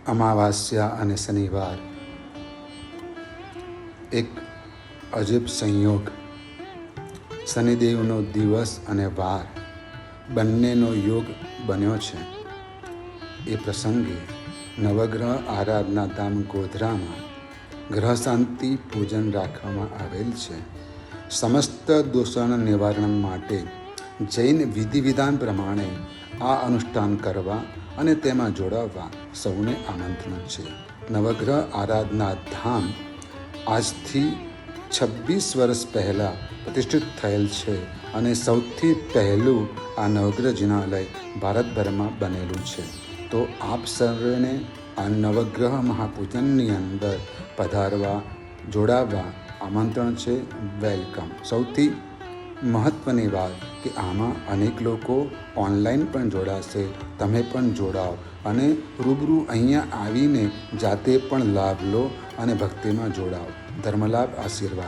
અમાવાસ્યા અને શનિવાર એક અજીબ સંયોગ. શનિદેવનો દિવસ અને વાર બંનેનો યોગ બન્યો છે. એ પ્રસંગે નવગ્રહ આરાધના ધામ ગોધરામાં ગ્રહ શાંતિ પૂજન રાખવામાં આવેલ છે. સમસ્ત દોષોના નિવારણ માટે જૈન વિધિ વિધાન પ્રમાણે આ અનુષ્ઠાન કરવા અને તેમાં જોડાવવા સૌને આમંત્રણ છે. નવગ્રહ આરાધના ધામ આજથી 26 વર્ષ પહેલાં પ્રતિષ્ઠિત થયેલ છે અને સૌથી પહેલું આ નવગ્રહ જિનાલય ભારતભરમાં બનેલું છે. તો આપ સર્વેને આ નવગ્રહ મહાપૂજનની અંદર પધારવા, જોડાવવા આમંત્રણ છે. વેલકમ. સૌથી મહત્ત્વની વાત કે આમાં અનેક લોકો ઓનલાઈન પણ જોડાશે. તમે પણ જોડાઓ અને રૂબરૂ અહીંયા આવીને જાતે પણ લાભ લો અને ભક્તિમાં જોડાઓ. ધર્મલાભ, આશીર્વાદ.